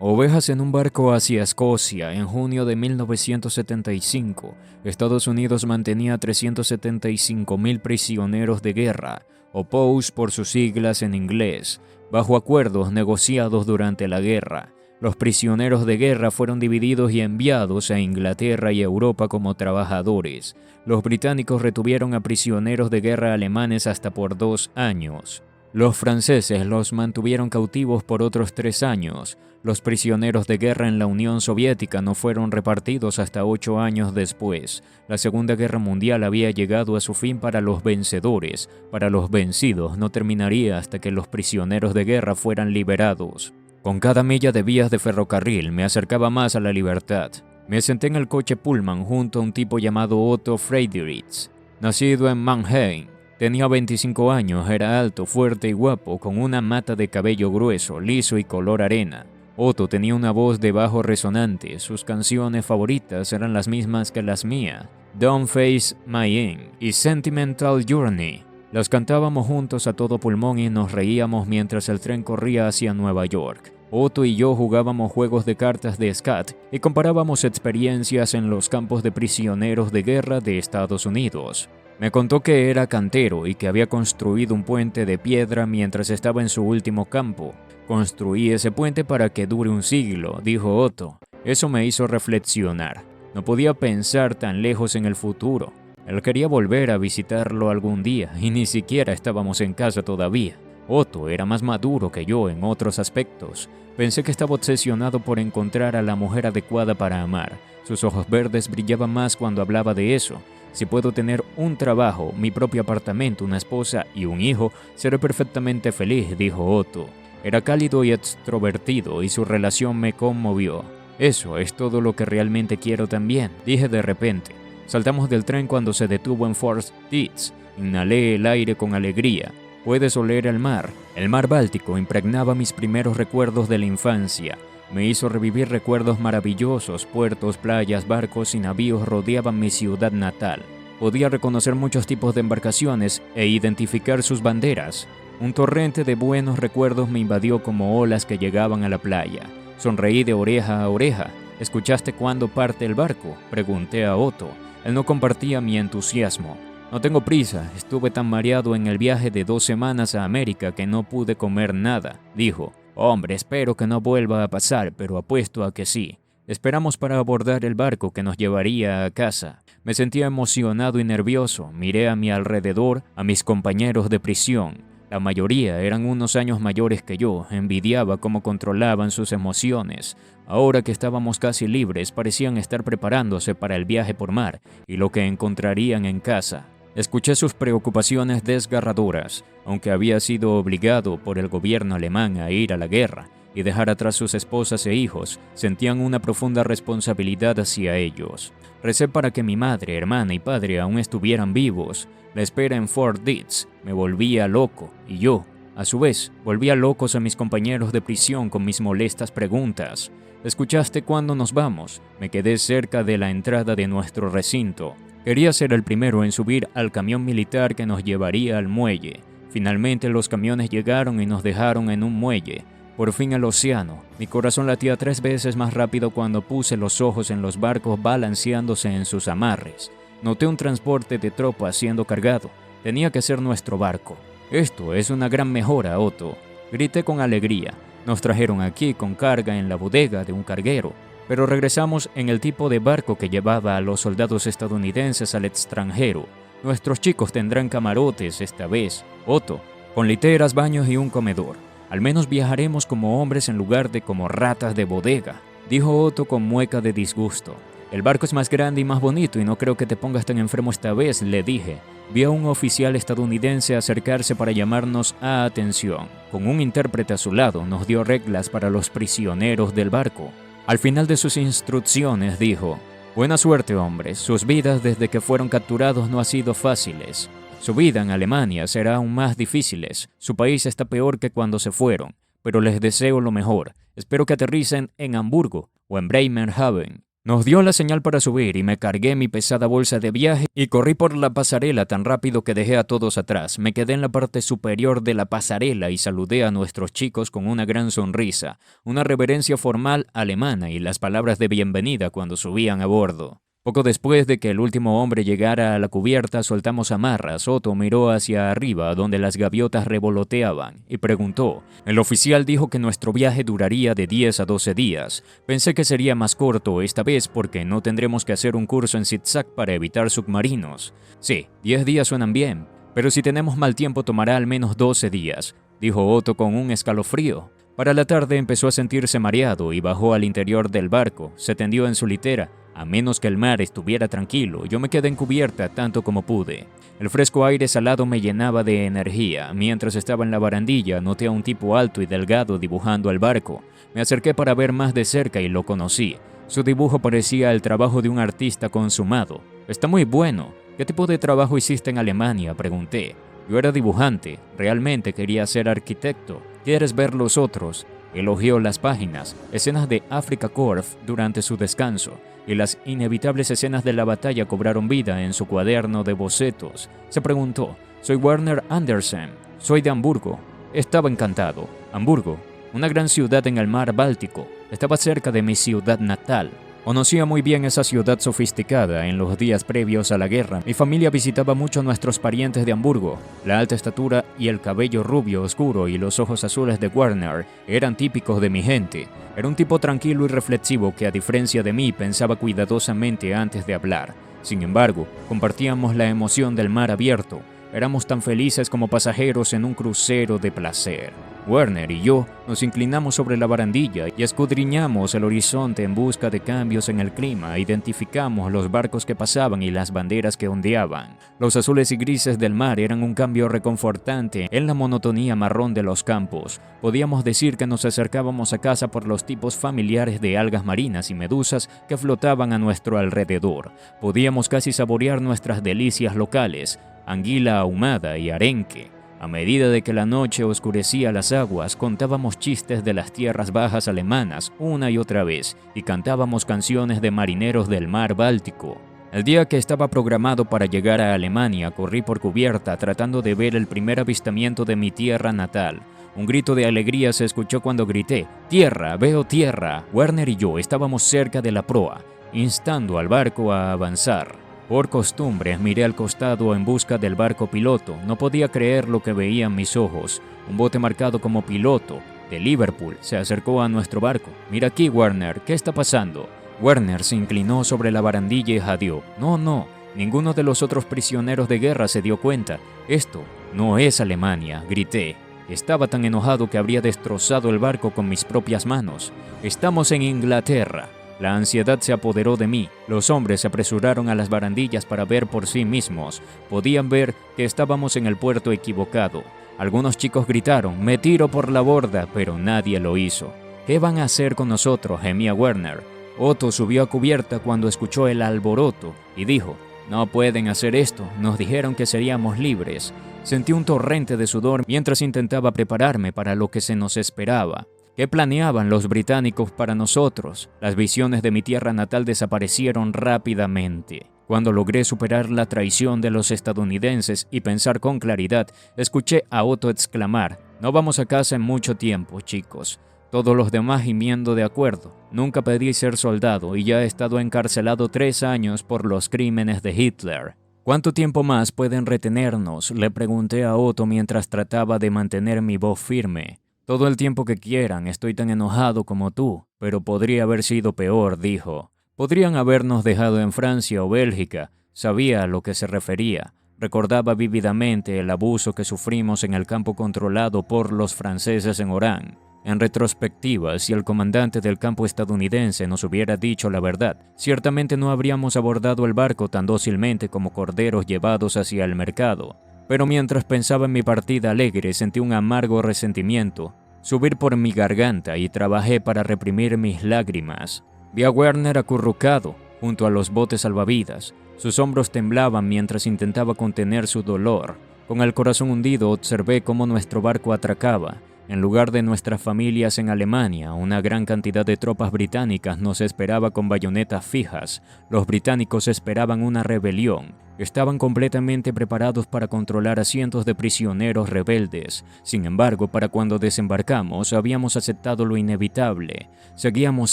Ovejas en un barco hacia Escocia. En junio de 1975, Estados Unidos mantenía 375.000 prisioneros de guerra, o POWs por sus siglas en inglés, bajo acuerdos negociados durante la guerra. Los prisioneros de guerra fueron divididos y enviados a Inglaterra y Europa como trabajadores. Los británicos retuvieron a prisioneros de guerra alemanes hasta por 2 años. Los franceses los mantuvieron cautivos por otros 3 años. Los prisioneros de guerra en la Unión Soviética no fueron repartidos hasta 8 años después. La Segunda Guerra Mundial había llegado a su fin para los vencedores. Para los vencidos no terminaría hasta que los prisioneros de guerra fueran liberados. Con cada milla de vías de ferrocarril me acercaba más a la libertad. Me senté en el coche Pullman junto a un tipo llamado Otto Friedrichs, nacido en Mannheim. Tenía 25 años, era alto, fuerte y guapo, con una mata de cabello grueso, liso y color arena. Otto tenía una voz de bajo resonante. Sus canciones favoritas eran las mismas que las mías, Don't Face My In y Sentimental Journey. Las cantábamos juntos a todo pulmón y nos reíamos mientras el tren corría hacia Nueva York. Otto y yo jugábamos juegos de cartas de scat y comparábamos experiencias en los campos de prisioneros de guerra de Estados Unidos. Me contó que era cantero y que había construido un puente de piedra mientras estaba en su último campo. Construí ese puente para que dure un siglo, dijo Otto. Eso me hizo reflexionar. No podía pensar tan lejos en el futuro. Él quería volver a visitarlo algún día y ni siquiera estábamos en casa todavía. Otto era más maduro que yo en otros aspectos. Pensé que estaba obsesionado por encontrar a la mujer adecuada para amar. Sus ojos verdes brillaban más cuando hablaba de eso. Si puedo tener un trabajo, mi propio apartamento, una esposa y un hijo, seré perfectamente feliz, dijo Otto. Era cálido y extrovertido y su relación me conmovió. Eso es todo lo que realmente quiero también, dije de repente. Saltamos del tren cuando se detuvo en Fort Dix. Inhalé el aire con alegría. Puedes oler el mar. El mar Báltico impregnaba mis primeros recuerdos de la infancia. Me hizo revivir recuerdos maravillosos. Puertos, playas, barcos y navíos rodeaban mi ciudad natal. Podía reconocer muchos tipos de embarcaciones e identificar sus banderas. Un torrente de buenos recuerdos me invadió como olas que llegaban a la playa. Sonreí de oreja a oreja. ¿Escuchaste cuándo parte el barco?, pregunté a Otto. Él no compartía mi entusiasmo. No tengo prisa, estuve tan mareado en el viaje de 2 semanas a América que no pude comer nada, dijo. Hombre, espero que no vuelva a pasar, pero apuesto a que sí. Esperamos para abordar el barco que nos llevaría a casa. Me sentía emocionado y nervioso. Miré a mi alrededor, a mis compañeros de prisión. La mayoría eran unos años mayores que yo. Envidiaba cómo controlaban sus emociones. Ahora que estábamos casi libres, parecían estar preparándose para el viaje por mar y lo que encontrarían en casa. Escuché sus preocupaciones desgarradoras, aunque había sido obligado por el gobierno alemán a ir a la guerra y dejar atrás sus esposas e hijos, sentían una profunda responsabilidad hacia ellos. Recé para que mi madre, hermana y padre aún estuvieran vivos. La espera en Fort Dix me volvía loco y yo, a su vez, volvía locos a mis compañeros de prisión con mis molestas preguntas. ¿Escuchaste cuándo nos vamos? Me quedé cerca de la entrada de nuestro recinto. Quería ser el primero en subir al camión militar que nos llevaría al muelle. Finalmente los camiones llegaron y nos dejaron en un muelle. Por fin el océano. Mi corazón latía 3 veces más rápido cuando puse los ojos en los barcos balanceándose en sus amarres. Noté un transporte de tropas siendo cargado. Tenía que ser nuestro barco. Esto es una gran mejora, Otto. Grité con alegría. Nos trajeron aquí con carga en la bodega de un carguero. Pero regresamos en el tipo de barco que llevaba a los soldados estadounidenses al extranjero. Nuestros chicos tendrán camarotes esta vez, Otto, con literas, baños y un comedor. Al menos viajaremos como hombres en lugar de como ratas de bodega, dijo Otto con mueca de disgusto. El barco es más grande y más bonito y no creo que te pongas tan enfermo esta vez, le dije. Vi a un oficial estadounidense acercarse para llamarnos a atención. Con un intérprete a su lado, nos dio reglas para los prisioneros del barco. Al final de sus instrucciones dijo, buena suerte, hombres, sus vidas desde que fueron capturados no han sido fáciles. Su vida en Alemania será aún más difíciles, su país está peor que cuando se fueron, pero les deseo lo mejor. Espero que aterricen en Hamburgo o en Bremerhaven. Nos dio la señal para subir y me cargué mi pesada bolsa de viaje y corrí por la pasarela tan rápido que dejé a todos atrás. Me quedé en la parte superior de la pasarela y saludé a nuestros chicos con una gran sonrisa, una reverencia formal alemana y las palabras de bienvenida cuando subían a bordo. Poco después de que el último hombre llegara a la cubierta, soltamos amarras. Otto miró hacia arriba, donde las gaviotas revoloteaban, y preguntó. El oficial dijo que nuestro viaje duraría de 10 a 12 días. Pensé que sería más corto esta vez porque no tendremos que hacer un curso en zigzag para evitar submarinos. Sí, 10 días suenan bien, pero si tenemos mal tiempo tomará al menos 12 días, dijo Otto con un escalofrío. Para la tarde empezó a sentirse mareado y bajó al interior del barco. Se tendió en su litera. A menos que el mar estuviera tranquilo, yo me quedé en cubierta tanto como pude. El fresco aire salado me llenaba de energía. Mientras estaba en la barandilla, noté a un tipo alto y delgado dibujando el barco. Me acerqué para ver más de cerca y lo conocí. Su dibujo parecía el trabajo de un artista consumado. Está muy bueno. ¿Qué tipo de trabajo hiciste en Alemania?, pregunté. Yo era dibujante. Realmente quería ser arquitecto. ¿Quieres ver los otros? Elogió las páginas, escenas de Afrika Korps durante su descanso, y las inevitables escenas de la batalla cobraron vida en su cuaderno de bocetos. Se preguntó, soy Werner Andersen, soy de Hamburgo. Estaba encantado. Hamburgo, una gran ciudad en el mar Báltico, estaba cerca de mi ciudad natal. Conocía muy bien esa ciudad sofisticada en los días previos a la guerra. Mi familia visitaba mucho a nuestros parientes de Hamburgo. La alta estatura y el cabello rubio oscuro y los ojos azules de Werner eran típicos de mi gente. Era un tipo tranquilo y reflexivo que, a diferencia de mí, pensaba cuidadosamente antes de hablar. Sin embargo, compartíamos la emoción del mar abierto. Éramos tan felices como pasajeros en un crucero de placer. Werner y yo nos inclinamos sobre la barandilla y escudriñamos el horizonte en busca de cambios en el clima. Identificamos los barcos que pasaban y las banderas que ondeaban. Los azules y grises del mar eran un cambio reconfortante en la monotonía marrón de los campos. Podíamos decir que nos acercábamos a casa por los tipos familiares de algas marinas y medusas que flotaban a nuestro alrededor. Podíamos casi saborear nuestras delicias locales, anguila ahumada y arenque. A medida de que la noche oscurecía las aguas, contábamos chistes de las tierras bajas alemanas una y otra vez y cantábamos canciones de marineros del mar Báltico. El día que estaba programado para llegar a Alemania, corrí por cubierta tratando de ver el primer avistamiento de mi tierra natal. Un grito de alegría se escuchó cuando grité, ¡Tierra! ¡Veo tierra! Werner y yo estábamos cerca de la proa, instando al barco a avanzar. Por costumbre, miré al costado en busca del barco piloto. No podía creer lo que veían mis ojos. Un bote marcado como piloto, de Liverpool, se acercó a nuestro barco. «Mira aquí, Werner, ¿qué está pasando?» Werner se inclinó sobre la barandilla y jadeó. No, ninguno de los otros prisioneros de guerra se dio cuenta. «Esto no es Alemania», grité. Estaba tan enojado que habría destrozado el barco con mis propias manos. «Estamos en Inglaterra». La ansiedad se apoderó de mí. Los hombres se apresuraron a las barandillas para ver por sí mismos. Podían ver que estábamos en el puerto equivocado. Algunos chicos gritaron, «Me tiro por la borda», pero nadie lo hizo. «¿Qué van a hacer con nosotros?», gemía Werner. Otto subió a cubierta cuando escuchó el alboroto y dijo, «No pueden hacer esto, nos dijeron que seríamos libres». Sentí un torrente de sudor mientras intentaba prepararme para lo que se nos esperaba. ¿Qué planeaban los británicos para nosotros? Las visiones de mi tierra natal desaparecieron rápidamente. Cuando logré superar la traición de los estadounidenses y pensar con claridad, escuché a Otto exclamar, «No vamos a casa en mucho tiempo, chicos». Todos los demás gimiendo de acuerdo. Nunca pedí ser soldado y ya he estado encarcelado 3 años por los crímenes de Hitler. ¿Cuánto tiempo más pueden retenernos?, le pregunté a Otto mientras trataba de mantener mi voz firme. «Todo el tiempo que quieran, estoy tan enojado como tú, pero podría haber sido peor», dijo. «Podrían habernos dejado en Francia o Bélgica». Sabía a lo que se refería. Recordaba vívidamente el abuso que sufrimos en el campo controlado por los franceses en Orán. En retrospectiva, si el comandante del campo estadounidense nos hubiera dicho la verdad, ciertamente no habríamos abordado el barco tan dócilmente como corderos llevados hacia el mercado. Pero mientras pensaba en mi partida alegre, sentí un amargo resentimiento subir por mi garganta y trabajé para reprimir mis lágrimas. Vi a Werner acurrucado junto a los botes salvavidas. Sus hombros temblaban mientras intentaba contener su dolor. Con el corazón hundido observé cómo nuestro barco atracaba. En lugar de nuestras familias en Alemania, una gran cantidad de tropas británicas nos esperaba con bayonetas fijas. Los británicos esperaban una rebelión. Estaban completamente preparados para controlar a cientos de prisioneros rebeldes. Sin embargo, para cuando desembarcamos, habíamos aceptado lo inevitable. Seguíamos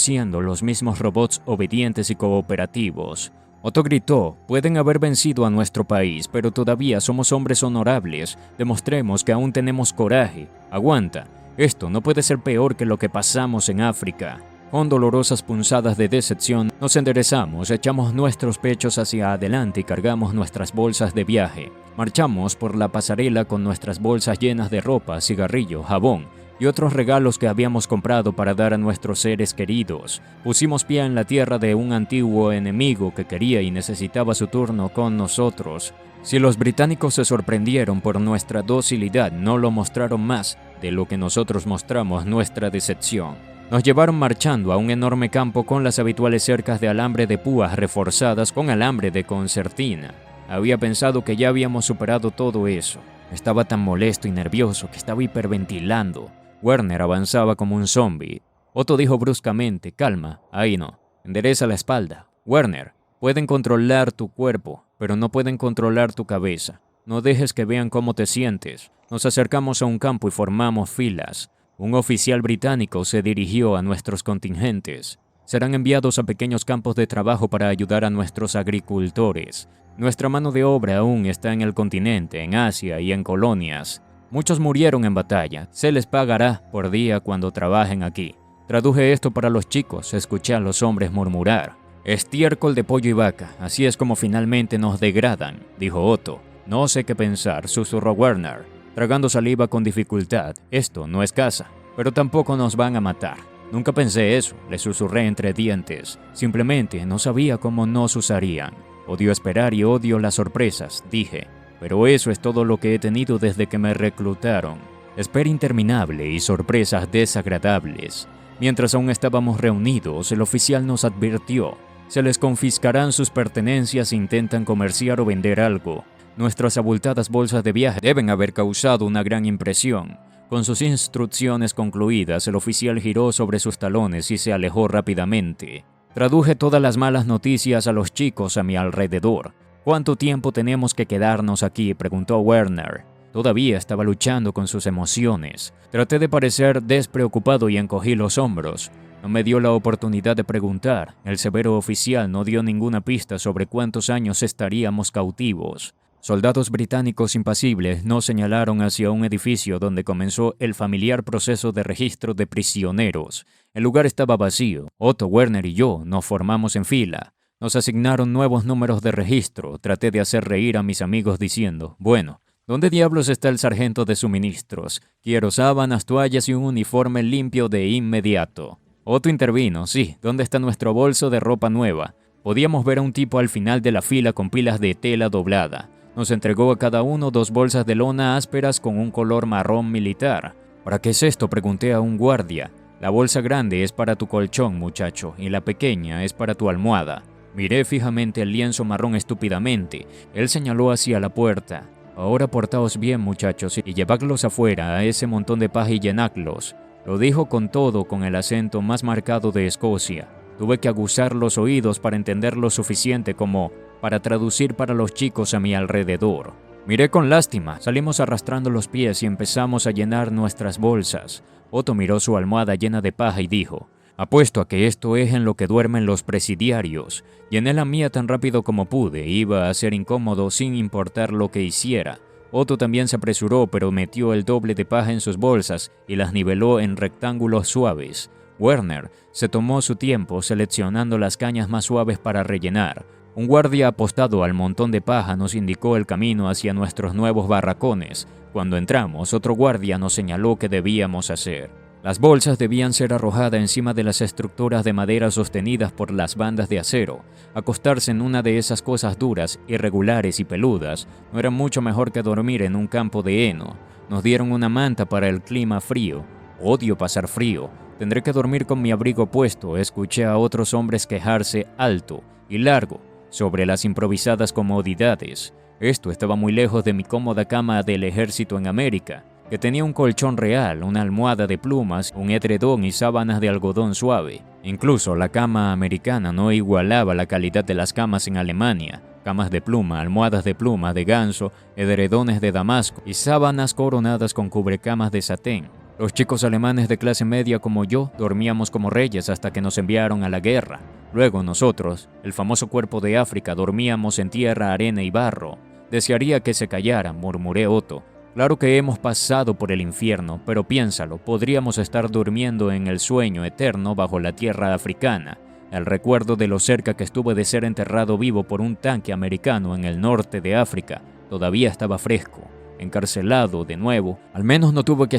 siendo los mismos robots obedientes y cooperativos. Otto gritó: pueden haber vencido a nuestro país, pero todavía somos hombres honorables. Demostremos que aún tenemos coraje. Aguanta. Esto no puede ser peor que lo que pasamos en África. Con dolorosas punzadas de decepción, nos enderezamos, echamos nuestros pechos hacia adelante y cargamos nuestras bolsas de viaje. Marchamos por la pasarela con nuestras bolsas llenas de ropa, cigarrillos, jabón y otros regalos que habíamos comprado para dar a nuestros seres queridos. Pusimos pie en la tierra de un antiguo enemigo que quería y necesitaba su turno con nosotros. Si los británicos se sorprendieron por nuestra docilidad, no lo mostraron más de lo que nosotros mostramos nuestra decepción. Nos llevaron marchando a un enorme campo con las habituales cercas de alambre de púas reforzadas con alambre de concertina. Había pensado que ya habíamos superado todo eso. Estaba tan molesto y nervioso que estaba hiperventilando. Werner avanzaba como un zombie. Otto dijo bruscamente: calma, ahí no. Endereza la espalda. Werner, pueden controlar tu cuerpo, pero no pueden controlar tu cabeza. No dejes que vean cómo te sientes. Nos acercamos a un campo y formamos filas. Un oficial británico se dirigió a nuestros contingentes. Serán enviados a pequeños campos de trabajo para ayudar a nuestros agricultores. Nuestra mano de obra aún está en el continente, en Asia y en colonias. Muchos murieron en batalla. Se les pagará por día cuando trabajen aquí. Traduje esto para los chicos. Escuché a los hombres murmurar: estiércol de pollo y vaca. Así es como finalmente nos degradan, dijo Otto. No sé qué pensar, susurró Werner, tragando saliva con dificultad. Esto no es caza, pero tampoco nos van a matar. Nunca pensé eso, le susurré entre dientes. Simplemente no sabía cómo nos usarían. Odio esperar y odio las sorpresas, dije. Pero eso es todo lo que he tenido desde que me reclutaron. Espera interminable y sorpresas desagradables. Mientras aún estábamos reunidos, el oficial nos advirtió: se les confiscarán sus pertenencias si intentan comerciar o vender algo. Nuestras abultadas bolsas de viaje deben haber causado una gran impresión. Con sus instrucciones concluidas, el oficial giró sobre sus talones y se alejó rápidamente. Traduje todas las malas noticias a los chicos a mi alrededor. ¿Cuánto tiempo tenemos que quedarnos aquí?, preguntó Werner. Todavía estaba luchando con sus emociones. Traté de parecer despreocupado y encogí los hombros. No me dio la oportunidad de preguntar. El severo oficial no dio ninguna pista sobre cuántos años estaríamos cautivos. Soldados británicos impasibles nos señalaron hacia un edificio donde comenzó el familiar proceso de registro de prisioneros. El lugar estaba vacío. Otto, Werner y yo nos formamos en fila. Nos asignaron nuevos números de registro. Traté de hacer reír a mis amigos diciendo: bueno, ¿dónde diablos está el sargento de suministros? Quiero sábanas, toallas y un uniforme limpio de inmediato. Otto intervino: sí, ¿dónde está nuestro bolso de ropa nueva? Podíamos ver a un tipo al final de la fila con pilas de tela doblada. Nos entregó a cada uno 2 bolsas de lona ásperas con un color marrón militar. ¿Para qué es esto?, pregunté a un guardia. La bolsa grande es para tu colchón, muchacho, y la pequeña es para tu almohada. Miré fijamente el lienzo marrón estúpidamente. Él señaló hacia la puerta. Ahora portaos bien, muchachos, y llevadlos afuera a ese montón de paja y llenadlos. Lo dijo con el acento más marcado de Escocia. Tuve que aguzar los oídos para entender lo suficiente como para traducir para los chicos a mi alrededor. Miré con lástima. Salimos arrastrando los pies y empezamos a llenar nuestras bolsas. Otto miró su almohada llena de paja y dijo: apuesto a que esto es en lo que duermen los presidiarios. Llené la mía tan rápido como pude. Iba a ser incómodo sin importar lo que hiciera. Otto también se apresuró, pero metió el doble de paja en sus bolsas y las niveló en rectángulos suaves. Werner se tomó su tiempo seleccionando las cañas más suaves para rellenar. Un guardia apostado al montón de paja nos indicó el camino hacia nuestros nuevos barracones. Cuando entramos, otro guardia nos señaló qué debíamos hacer. Las bolsas debían ser arrojadas encima de las estructuras de madera sostenidas por las bandas de acero. Acostarse en una de esas cosas duras, irregulares y peludas no era mucho mejor que dormir en un campo de heno. Nos dieron una manta para el clima frío. Odio pasar frío. Tendré que dormir con mi abrigo puesto. Escuché a otros hombres quejarse alto y largo sobre las improvisadas comodidades. Esto estaba muy lejos de mi cómoda cama del ejército en América. que tenía un colchón real, una almohada de plumas, un edredón y sábanas de algodón suave. Incluso la cama americana no igualaba la calidad de las camas en Alemania. Camas de pluma, almohadas de pluma de ganso, edredones de damasco y sábanas coronadas con cubrecamas de satén. Los chicos alemanes de clase media como yo dormíamos como reyes hasta que nos enviaron a la guerra. Luego nosotros, el famoso cuerpo de África, dormíamos en tierra, arena y barro. Desearía que se callara, murmuré Otto. Claro que hemos pasado por el infierno, pero piénsalo, podríamos estar durmiendo en el sueño eterno bajo la tierra africana. El recuerdo de lo cerca que estuve de ser enterrado vivo por un tanque americano en el norte de África todavía estaba fresco. Encarcelado de nuevo, al menos no tuve que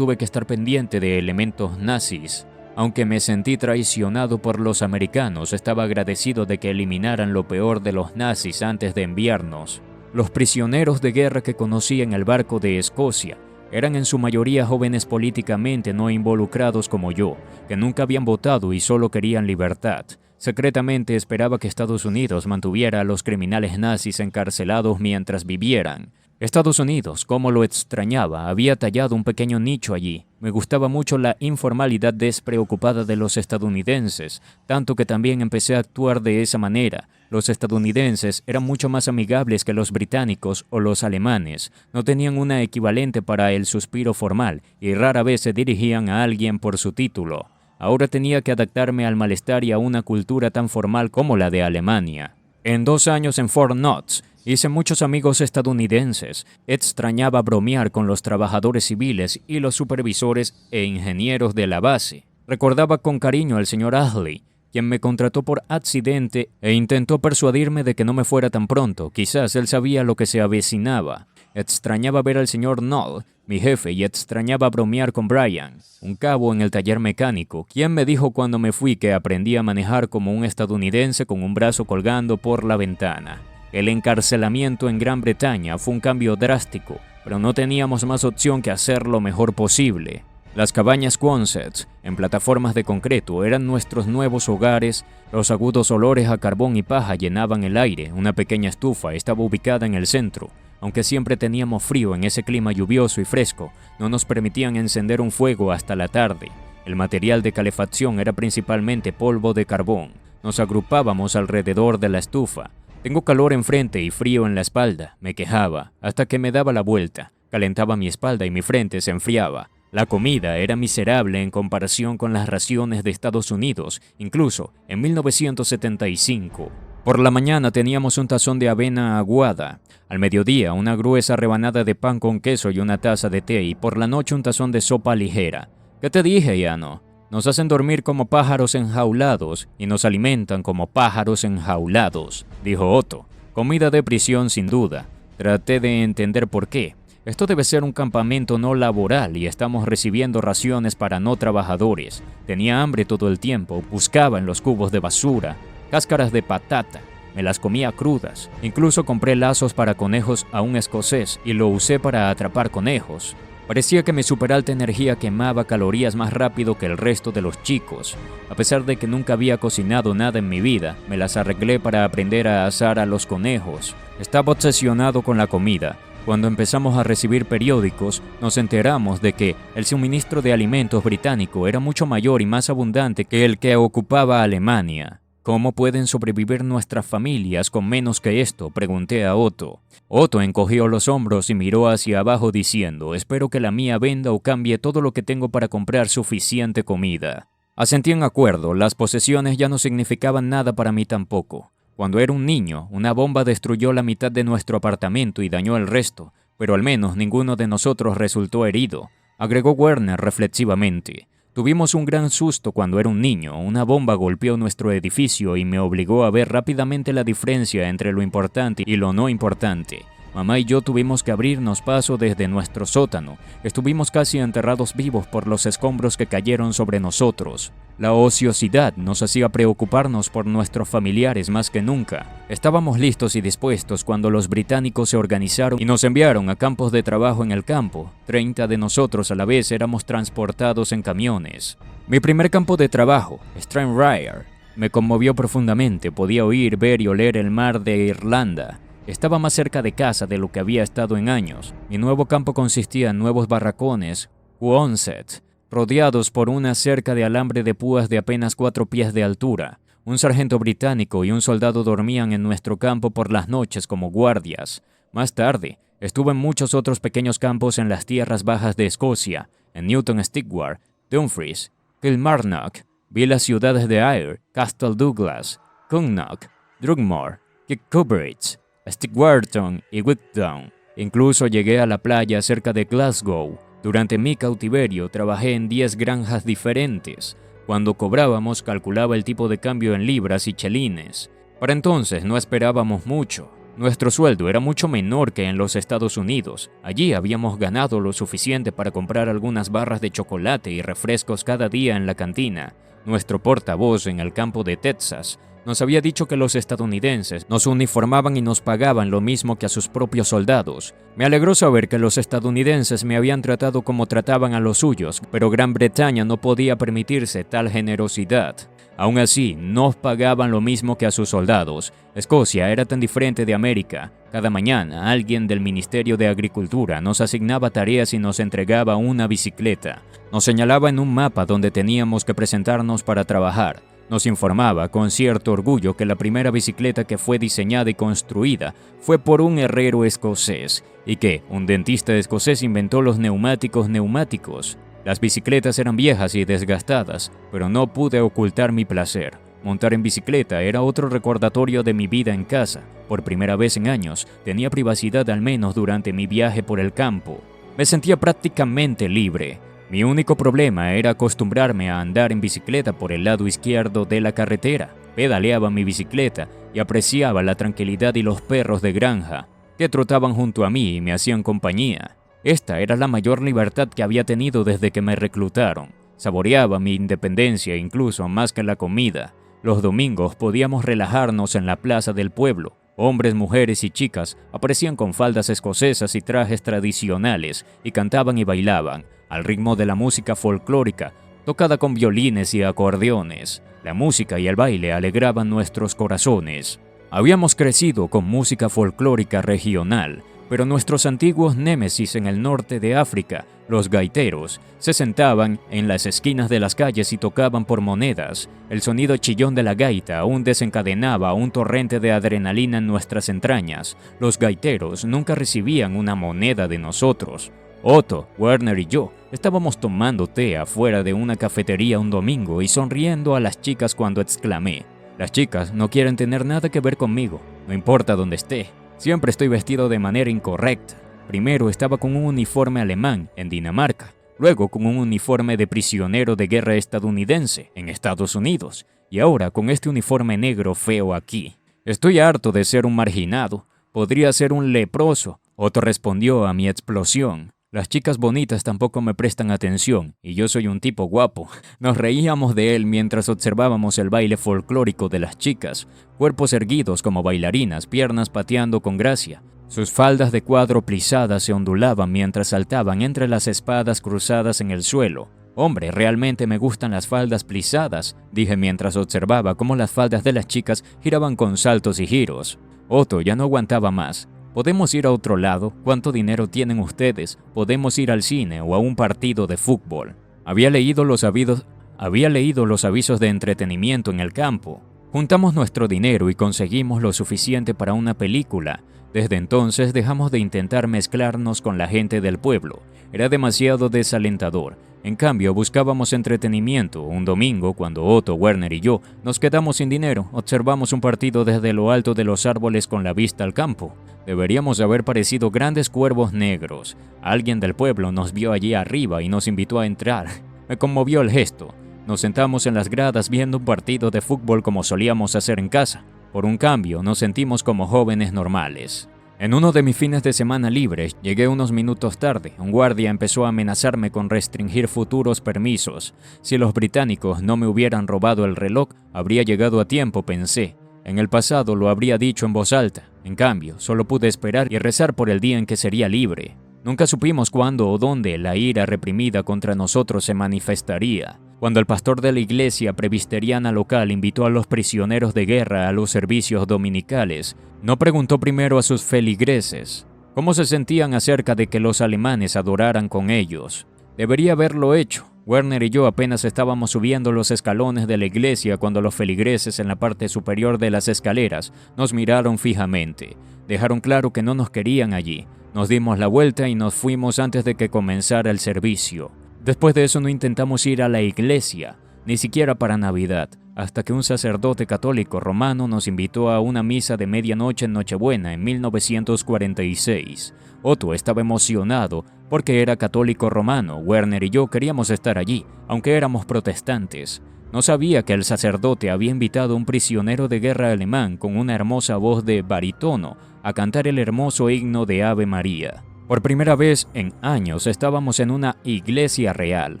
estar pendiente de elementos nazis. Aunque me sentí traicionado por los americanos, estaba agradecido de que eliminaran lo peor de los nazis antes de enviarnos. Los prisioneros de guerra que conocí en el barco de Escocia eran en su mayoría jóvenes políticamente no involucrados como yo, que nunca habían votado y solo querían libertad. Secretamente esperaba que Estados Unidos mantuviera a los criminales nazis encarcelados mientras vivieran. Estados Unidos, cómo lo extrañaba, había tallado un pequeño nicho allí. Me gustaba mucho la informalidad despreocupada de los estadounidenses, tanto que también empecé a actuar de esa manera. Los estadounidenses eran mucho más amigables que los británicos o los alemanes. No tenían una equivalente para el suspiro formal y rara vez se dirigían a alguien por su título. Ahora tenía que adaptarme al malestar y a una cultura tan formal como la de Alemania. En 2 años en Fort Knox, hice muchos amigos estadounidenses. Extrañaba bromear con los trabajadores civiles y los supervisores e ingenieros de la base. Recordaba con cariño al señor Ashley, quien me contrató por accidente e intentó persuadirme de que no me fuera tan pronto. Quizás él sabía lo que se avecinaba. Extrañaba ver al señor Knoll, mi jefe, y extrañaba bromear con Brian, un cabo en el taller mecánico, quien me dijo cuando me fui que aprendí a manejar como un estadounidense con un brazo colgando por la ventana. El encarcelamiento en Gran Bretaña fue un cambio drástico, pero no teníamos más opción que hacer lo mejor posible. Las cabañas Quonset, en plataformas de concreto, eran nuestros nuevos hogares. Los agudos olores a carbón y paja llenaban el aire. Una pequeña estufa estaba ubicada en el centro. Aunque siempre teníamos frío en ese clima lluvioso y fresco, no nos permitían encender un fuego hasta la tarde. El material de calefacción era principalmente polvo de carbón. Nos agrupábamos alrededor de la estufa. Tengo calor enfrente y frío en la espalda, me quejaba, hasta que me daba la vuelta. Calentaba mi espalda y mi frente se enfriaba. La comida era miserable en comparación con las raciones de Estados Unidos, incluso en 1975. Por la mañana teníamos un tazón de avena aguada, al mediodía una gruesa rebanada de pan con queso y una taza de té, y por la noche un tazón de sopa ligera. ¿Qué te dije, Yano? Nos hacen dormir como pájaros enjaulados y nos alimentan como pájaros enjaulados, dijo Otto. Comida de prisión sin duda. Traté de entender por qué. Esto debe ser un campamento no laboral y estamos recibiendo raciones para no trabajadores. Tenía hambre todo el tiempo, buscaba en los cubos de basura cáscaras de patata. Me las comía crudas. Incluso compré lazos para conejos a un escocés y lo usé para atrapar conejos. Parecía que mi superalta energía quemaba calorías más rápido que el resto de los chicos. A pesar de que nunca había cocinado nada en mi vida, me las arreglé para aprender a asar a los conejos. Estaba obsesionado con la comida. Cuando empezamos a recibir periódicos, nos enteramos de que el suministro de alimentos británico era mucho mayor y más abundante que el que ocupaba Alemania. ¿Cómo pueden sobrevivir nuestras familias con menos que esto?, pregunté a Otto. Otto encogió los hombros y miró hacia abajo diciendo: espero que la mía venda o cambie todo lo que tengo para comprar suficiente comida. Asentí en acuerdo, las posesiones ya no significaban nada para mí tampoco. Cuando era un niño, una bomba destruyó la mitad de nuestro apartamento y dañó el resto, pero al menos ninguno de nosotros resultó herido, agregó Werner reflexivamente. Tuvimos un gran susto cuando era un niño. Una bomba golpeó nuestro edificio y me obligó a ver rápidamente la diferencia entre lo importante y lo no importante. Mamá y yo tuvimos que abrirnos paso desde nuestro sótano. Estuvimos casi enterrados vivos por los escombros que cayeron sobre nosotros. La ociosidad nos hacía preocuparnos por nuestros familiares más que nunca. Estábamos listos y dispuestos cuando los británicos se organizaron y nos enviaron a campos de trabajo en el campo. 30 de nosotros a la vez éramos transportados en camiones. Mi primer campo de trabajo, Stranraer, me conmovió profundamente. Podía oír, ver y oler el mar de Irlanda. Estaba más cerca de casa de lo que había estado en años. Mi nuevo campo consistía en nuevos barracones, Quonset, rodeados por una cerca de alambre de púas de apenas 4 pies de altura. Un sargento británico y un soldado dormían en nuestro campo por las noches como guardias. Más tarde, estuve en muchos otros pequeños campos en las tierras bajas de Escocia, en Newton Stewart, Dumfries, Kilmarnock. Vi las ciudades de Ayr, Castle Douglas, Cumnock, Drugmore, Kirkcudbright, Stewarton y Wigtown. Incluso llegué a la playa cerca de Glasgow. Durante mi cautiverio trabajé en 10 granjas diferentes. Cuando cobrábamos calculaba el tipo de cambio en libras y chelines. Para entonces no esperábamos mucho. Nuestro sueldo era mucho menor que en los Estados Unidos. Allí habíamos ganado lo suficiente para comprar algunas barras de chocolate y refrescos cada día en la cantina. Nuestro portavoz en el campo de Texas nos había dicho que los estadounidenses nos uniformaban y nos pagaban lo mismo que a sus propios soldados. Me alegró saber que los estadounidenses me habían tratado como trataban a los suyos, pero Gran Bretaña no podía permitirse tal generosidad. Aún así, nos pagaban lo mismo que a sus soldados. Escocia era tan diferente de América. Cada mañana, alguien del Ministerio de Agricultura nos asignaba tareas y nos entregaba una bicicleta. Nos señalaba en un mapa donde teníamos que presentarnos para trabajar. Nos informaba con cierto orgullo que la primera bicicleta que fue diseñada y construida fue por un herrero escocés y que un dentista escocés inventó los neumáticos. Las bicicletas eran viejas y desgastadas, pero no pude ocultar mi placer. Montar en bicicleta era otro recordatorio de mi vida en casa. Por primera vez en años, tenía privacidad al menos durante mi viaje por el campo. Me sentía prácticamente libre. Mi único problema era acostumbrarme a andar en bicicleta por el lado izquierdo de la carretera. Pedaleaba mi bicicleta y apreciaba la tranquilidad y los perros de granja que trotaban junto a mí y me hacían compañía. Esta era la mayor libertad que había tenido desde que me reclutaron. Saboreaba mi independencia incluso más que la comida. Los domingos podíamos relajarnos en la plaza del pueblo. Hombres, mujeres y chicas aparecían con faldas escocesas y trajes tradicionales y cantaban y bailaban al ritmo de la música folclórica, tocada con violines y acordeones. La música y el baile alegraban nuestros corazones. Habíamos crecido con música folclórica regional, pero nuestros antiguos némesis en el norte de África, los gaiteros, se sentaban en las esquinas de las calles y tocaban por monedas. El sonido chillón de la gaita aún desencadenaba un torrente de adrenalina en nuestras entrañas. Los gaiteros nunca recibían una moneda de nosotros. Otto, Werner y yo estábamos tomando té afuera de una cafetería un domingo y sonriendo a las chicas cuando exclamé: «Las chicas no quieren tener nada que ver conmigo, no importa dónde esté. Siempre estoy vestido de manera incorrecta. Primero estaba con un uniforme alemán en Dinamarca, luego con un uniforme de prisionero de guerra estadounidense en Estados Unidos, y ahora con este uniforme negro feo aquí. Estoy harto de ser un marginado. Podría ser un leproso». Otto respondió a mi explosión: «Las chicas bonitas tampoco me prestan atención, y yo soy un tipo guapo». Nos reíamos de él mientras observábamos el baile folclórico de las chicas, cuerpos erguidos como bailarinas, piernas pateando con gracia. Sus faldas de cuadro plisadas se ondulaban mientras saltaban entre las espadas cruzadas en el suelo. «Hombre, realmente me gustan las faldas plisadas», dije mientras observaba cómo las faldas de las chicas giraban con saltos y giros. Otto ya no aguantaba más. «¿Podemos ir a otro lado? ¿Cuánto dinero tienen ustedes? ¿Podemos ir al cine o a un partido de fútbol?» Había leído los avisos de entretenimiento en el campo. Juntamos nuestro dinero y conseguimos lo suficiente para una película. Desde entonces dejamos de intentar mezclarnos con la gente del pueblo. Era demasiado desalentador. En cambio, buscábamos entretenimiento. Un domingo, cuando Otto, Werner y yo nos quedamos sin dinero, observamos un partido desde lo alto de los árboles con la vista al campo. Deberíamos haber parecido grandes cuervos negros. Alguien del pueblo nos vio allí arriba y nos invitó a entrar. Me conmovió el gesto. Nos sentamos en las gradas viendo un partido de fútbol como solíamos hacer en casa. Por un cambio, nos sentimos como jóvenes normales. En uno de mis fines de semana libres, llegué unos minutos tarde. Un guardia empezó a amenazarme con restringir futuros permisos. Si los británicos no me hubieran robado el reloj, habría llegado a tiempo, pensé. En el pasado lo habría dicho en voz alta. En cambio, solo pude esperar y rezar por el día en que sería libre. Nunca supimos cuándo o dónde la ira reprimida contra nosotros se manifestaría. Cuando el pastor de la iglesia presbiteriana local invitó a los prisioneros de guerra a los servicios dominicales, no preguntó primero a sus feligreses cómo se sentían acerca de que los alemanes adoraran con ellos. Debería haberlo hecho. Werner y yo apenas estábamos subiendo los escalones de la iglesia cuando los feligreses en la parte superior de las escaleras nos miraron fijamente. Dejaron claro que no nos querían allí. Nos dimos la vuelta y nos fuimos antes de que comenzara el servicio. Después de eso no intentamos ir a la iglesia, ni siquiera para Navidad, hasta que un sacerdote católico romano nos invitó a una misa de medianoche en Nochebuena en 1946. Otto estaba emocionado porque era católico romano. Werner y yo queríamos estar allí, aunque éramos protestantes. No sabía que el sacerdote había invitado a un prisionero de guerra alemán con una hermosa voz de barítono a cantar el hermoso himno de Ave María. Por primera vez en años estábamos en una iglesia real,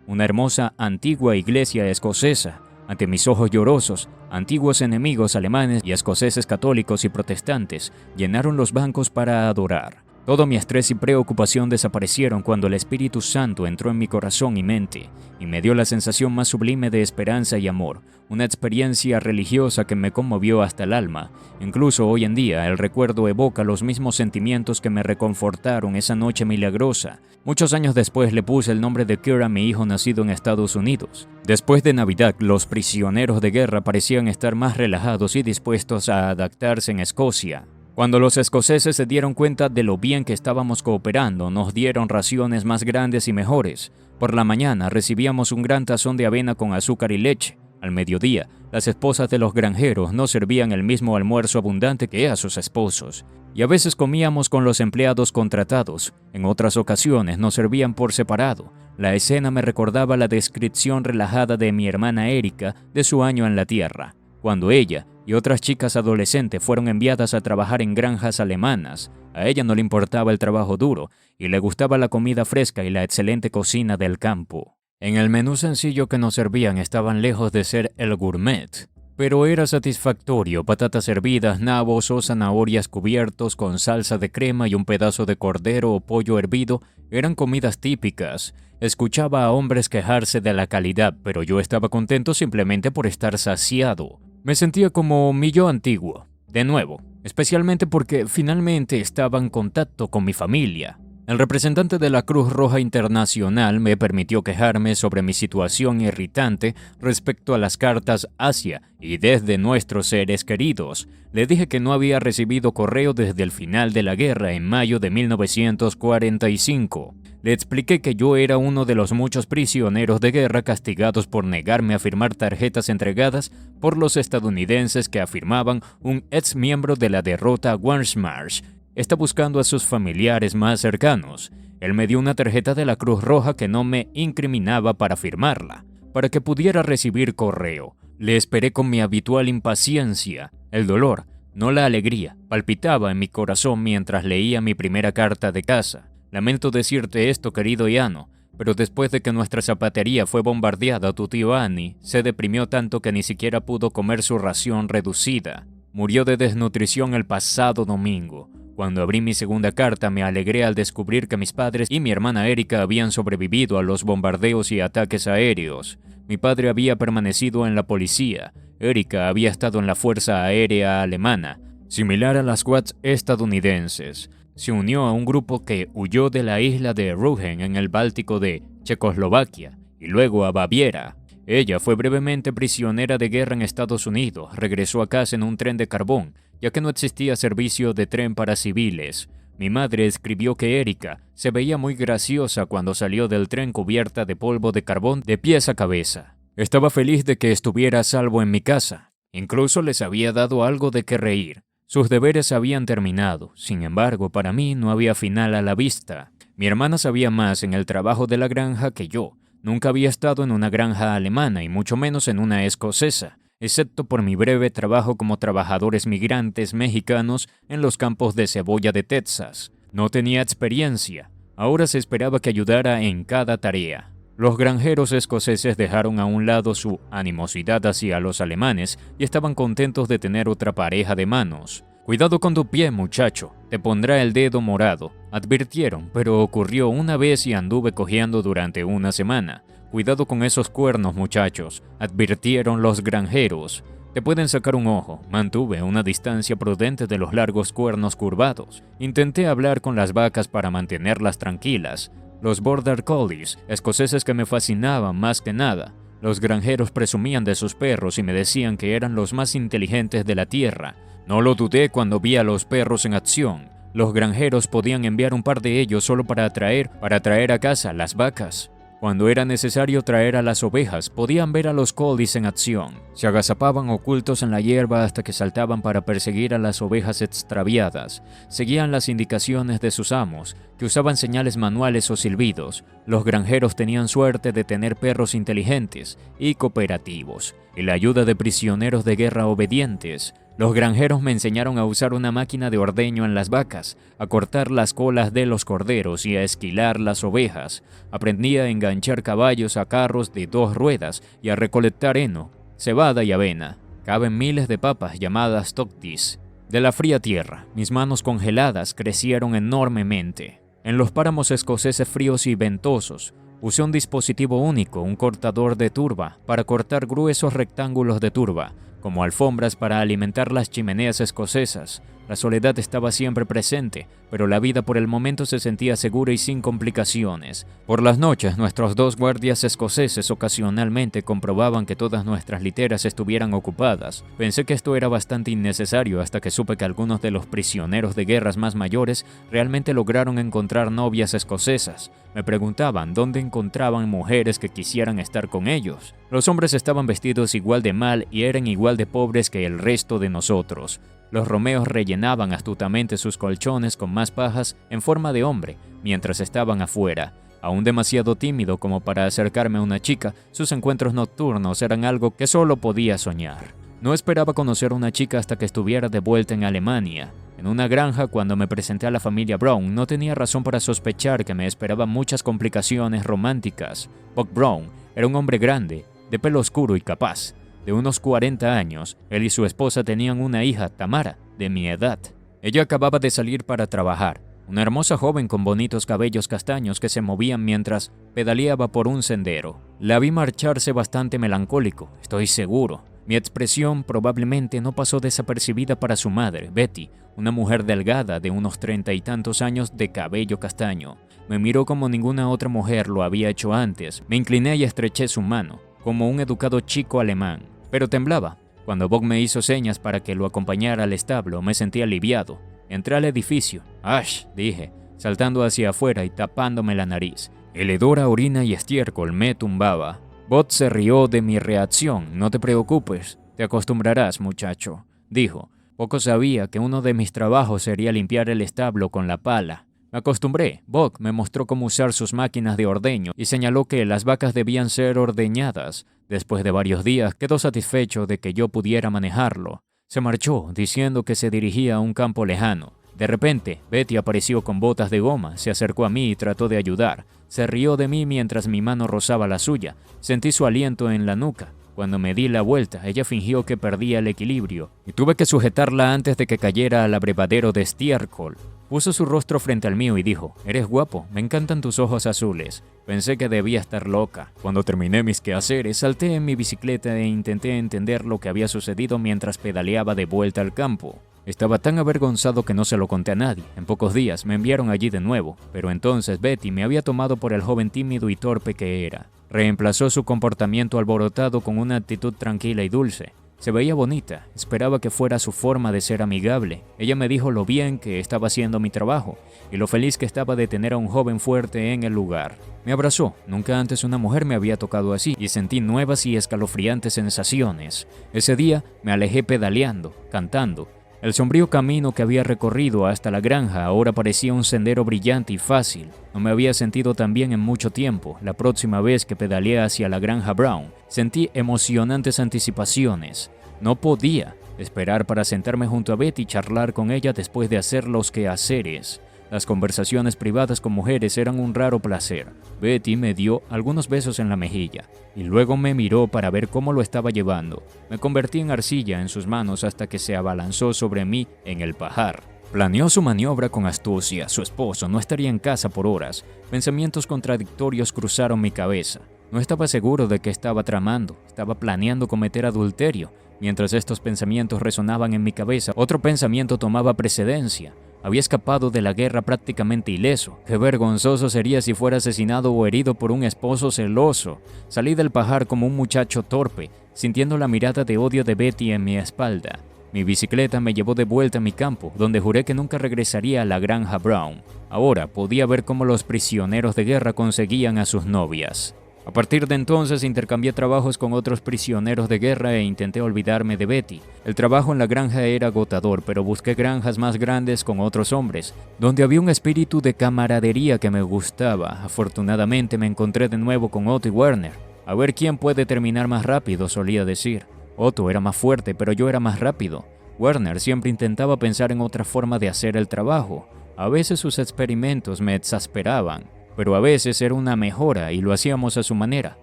una hermosa antigua iglesia escocesa. Ante mis ojos llorosos, antiguos enemigos alemanes y escoceses católicos y protestantes llenaron los bancos para adorar. Todo mi estrés y preocupación desaparecieron cuando el Espíritu Santo entró en mi corazón y mente y me dio la sensación más sublime de esperanza y amor, una experiencia religiosa que me conmovió hasta el alma. Incluso hoy en día el recuerdo evoca los mismos sentimientos que me reconfortaron esa noche milagrosa. Muchos años después le puse el nombre de Kira a mi hijo nacido en Estados Unidos. Después de Navidad, los prisioneros de guerra parecían estar más relajados y dispuestos a adaptarse en Escocia. Cuando los escoceses se dieron cuenta de lo bien que estábamos cooperando, nos dieron raciones más grandes y mejores. Por la mañana recibíamos un gran tazón de avena con azúcar y leche. Al mediodía, las esposas de los granjeros nos servían el mismo almuerzo abundante que a sus esposos. Y a veces comíamos con los empleados contratados. En otras ocasiones nos servían por separado. La escena me recordaba la descripción relajada de mi hermana Erika de su año en la tierra, cuando ella y otras chicas adolescentes fueron enviadas a trabajar en granjas alemanas. A ella no le importaba el trabajo duro y le gustaba la comida fresca y la excelente cocina del campo. En el menú sencillo que nos servían estaban lejos de ser el gourmet, pero era satisfactorio: patatas hervidas, nabos o zanahorias cubiertos con salsa de crema y un pedazo de cordero o pollo hervido eran comidas típicas. Escuchaba a hombres quejarse de la calidad, pero yo estaba contento simplemente por estar saciado. Me sentía como mi yo antiguo, de nuevo, especialmente porque finalmente estaba en contacto con mi familia. El representante de la Cruz Roja Internacional me permitió quejarme sobre mi situación irritante respecto a las cartas hacia y desde nuestros seres queridos. Le dije que no había recibido correo desde el final de la guerra en mayo de 1945. Le expliqué que yo era uno de los muchos prisioneros de guerra castigados por negarme a firmar tarjetas entregadas por los estadounidenses que afirmaban un ex miembro de la derrota Wehrmacht está buscando a sus familiares más cercanos. Él me dio una tarjeta de la Cruz Roja que no me incriminaba para firmarla, para que pudiera recibir correo. Le esperé con mi habitual impaciencia. El dolor, no la alegría, palpitaba en mi corazón mientras leía mi primera carta de casa. Lamento decirte esto, querido Iano, pero después de que nuestra zapatería fue bombardeada, tu tío Annie se deprimió tanto que ni siquiera pudo comer su ración reducida. Murió de desnutrición el pasado domingo. Cuando abrí mi segunda carta, me alegré al descubrir que mis padres y mi hermana Erika habían sobrevivido a los bombardeos y ataques aéreos. Mi padre había permanecido en la policía. Erika había estado en la Fuerza Aérea Alemana, similar a las Watts estadounidenses. Se unió a un grupo que huyó de la isla de Rügen en el Báltico de Checoslovaquia y luego a Baviera. Ella fue brevemente prisionera de guerra en Estados Unidos. Regresó a casa en un tren de carbón, ya que no existía servicio de tren para civiles. Mi madre escribió que Erika se veía muy graciosa cuando salió del tren cubierta de polvo de carbón de pies a cabeza. Estaba feliz de que estuviera a salvo en mi casa. Incluso les había dado algo de qué reír. Sus deberes habían terminado. Sin embargo, para mí no había final a la vista. Mi hermana sabía más en el trabajo de la granja que yo. Nunca había estado en una granja alemana y mucho menos en una escocesa, excepto por mi breve trabajo como trabajadores migrantes mexicanos en los campos de cebolla de Texas. No tenía experiencia. Ahora se esperaba que ayudara en cada tarea. Los granjeros escoceses dejaron a un lado su animosidad hacia los alemanes y estaban contentos de tener otra pareja de manos. «Cuidado con tu pie, muchacho, te pondrá el dedo morado», advirtieron, pero ocurrió una vez y anduve cojeando durante una semana. «Cuidado con esos cuernos, muchachos», advirtieron los granjeros. «Te pueden sacar un ojo». Mantuve una distancia prudente de los largos cuernos curvados. Intenté hablar con las vacas para mantenerlas tranquilas. Los border collies, escoceses que me fascinaban más que nada. Los granjeros presumían de sus perros y me decían que eran los más inteligentes de la tierra. No lo dudé cuando vi a los perros en acción. Los granjeros podían enviar un par de ellos solo para traer a casa las vacas. Cuando era necesario traer a las ovejas, podían ver a los collies en acción. Se agazapaban ocultos en la hierba hasta que saltaban para perseguir a las ovejas extraviadas. Seguían las indicaciones de sus amos, que usaban señales manuales o silbidos. Los granjeros tenían suerte de tener perros inteligentes y cooperativos, y la ayuda de prisioneros de guerra obedientes. Los granjeros me enseñaron a usar una máquina de ordeño en las vacas, a cortar las colas de los corderos y a esquilar las ovejas. Aprendí a enganchar caballos a carros de 2 ruedas y a recolectar heno, cebada y avena. Caben miles de papas llamadas toctis. De la fría tierra, mis manos congeladas crecieron enormemente. En los páramos escoceses fríos y ventosos, usé un dispositivo único, un cortador de turba, para cortar gruesos rectángulos de turba, como alfombras para alimentar las chimeneas escocesas. La soledad estaba siempre presente, pero la vida por el momento se sentía segura y sin complicaciones. Por las noches, nuestros 2 guardias escoceses ocasionalmente comprobaban que todas nuestras literas estuvieran ocupadas. Pensé que esto era bastante innecesario hasta que supe que algunos de los prisioneros de guerras más mayores realmente lograron encontrar novias escocesas. Me preguntaban dónde encontraban mujeres que quisieran estar con ellos. Los hombres estaban vestidos igual de mal y eran igual de pobres que el resto de nosotros. Los romeos rellenaban astutamente sus colchones con más pajas en forma de hombre mientras estaban afuera. Aún demasiado tímido como para acercarme a una chica, sus encuentros nocturnos eran algo que solo podía soñar. No esperaba conocer a una chica hasta que estuviera de vuelta en Alemania. En una granja, cuando me presenté a la familia Brown, no tenía razón para sospechar que me esperaban muchas complicaciones románticas. Buck Brown era un hombre grande, de pelo oscuro y capaz. De unos 40 años, él y su esposa tenían una hija, Tamara, de mi edad. Ella acababa de salir para trabajar, una hermosa joven con bonitos cabellos castaños que se movían mientras pedaleaba por un sendero. La vi marcharse bastante melancólico, estoy seguro. Mi expresión probablemente no pasó desapercibida para su madre, Betty, una mujer delgada de unos 30 y tantos años de cabello castaño. Me miró como ninguna otra mujer lo había hecho antes. Me incliné y estreché su mano, como un educado chico alemán. Pero temblaba. Cuando Bob me hizo señas para que lo acompañara al establo, me sentí aliviado. Entré al edificio. «¡Ash!», dije, saltando hacia afuera y tapándome la nariz. El hedor a orina y estiércol me tumbaba. Bob se rió de mi reacción. «No te preocupes, te acostumbrarás, muchacho», dijo. Poco sabía que uno de mis trabajos sería limpiar el establo con la pala. Me acostumbré. Bob me mostró cómo usar sus máquinas de ordeño y señaló que las vacas debían ser ordeñadas. Después de varios días, quedó satisfecho de que yo pudiera manejarlo. Se marchó, diciendo que se dirigía a un campo lejano. De repente, Betty apareció con botas de goma, se acercó a mí y trató de ayudar. Se rió de mí mientras mi mano rozaba la suya. Sentí su aliento en la nuca. Cuando me di la vuelta, ella fingió que perdía el equilibrio y tuve que sujetarla antes de que cayera al abrevadero de estiércol. Puso su rostro frente al mío y dijo: «Eres guapo, me encantan tus ojos azules». Pensé que debía estar loca. Cuando terminé mis quehaceres, salté en mi bicicleta e intenté entender lo que había sucedido mientras pedaleaba de vuelta al campo. Estaba tan avergonzado que no se lo conté a nadie. En pocos días me enviaron allí de nuevo, pero entonces Betty me había tomado por el joven tímido y torpe que era. Reemplazó su comportamiento alborotado con una actitud tranquila y dulce. Se veía bonita, esperaba que fuera su forma de ser amigable. Ella me dijo lo bien que estaba haciendo mi trabajo y lo feliz que estaba de tener a un joven fuerte en el lugar. Me abrazó, nunca antes una mujer me había tocado así y sentí nuevas y escalofriantes sensaciones. Ese día me alejé pedaleando, cantando. El sombrío camino que había recorrido hasta la granja ahora parecía un sendero brillante y fácil. No me había sentido tan bien en mucho tiempo. La próxima vez que pedaleé hacia la granja Brown, sentí emocionantes anticipaciones. No podía esperar para sentarme junto a Betty y charlar con ella después de hacer los quehaceres. Las conversaciones privadas con mujeres eran un raro placer. Betty me dio algunos besos en la mejilla y luego me miró para ver cómo lo estaba llevando. Me convertí en arcilla en sus manos hasta que se abalanzó sobre mí en el pajar. Planeó su maniobra con astucia. Su esposo no estaría en casa por horas. Pensamientos contradictorios cruzaron mi cabeza. No estaba seguro de qué estaba tramando, estaba planeando cometer adulterio. Mientras estos pensamientos resonaban en mi cabeza, otro pensamiento tomaba precedencia. Había escapado de la guerra prácticamente ileso. Qué vergonzoso sería si fuera asesinado o herido por un esposo celoso. Salí del pajar como un muchacho torpe, sintiendo la mirada de odio de Betty en mi espalda. Mi bicicleta me llevó de vuelta a mi campo, donde juré que nunca regresaría a la granja Brown. Ahora podía ver cómo los prisioneros de guerra conseguían a sus novias. A partir de entonces intercambié trabajos con otros prisioneros de guerra e intenté olvidarme de Betty. El trabajo en la granja era agotador, pero busqué granjas más grandes con otros hombres, donde había un espíritu de camaradería que me gustaba. Afortunadamente me encontré de nuevo con Otto y Werner. A ver quién puede terminar más rápido, solía decir. Otto era más fuerte, pero yo era más rápido. Werner siempre intentaba pensar en otra forma de hacer el trabajo. A veces sus experimentos me exasperaban, pero a veces era una mejora y lo hacíamos a su manera.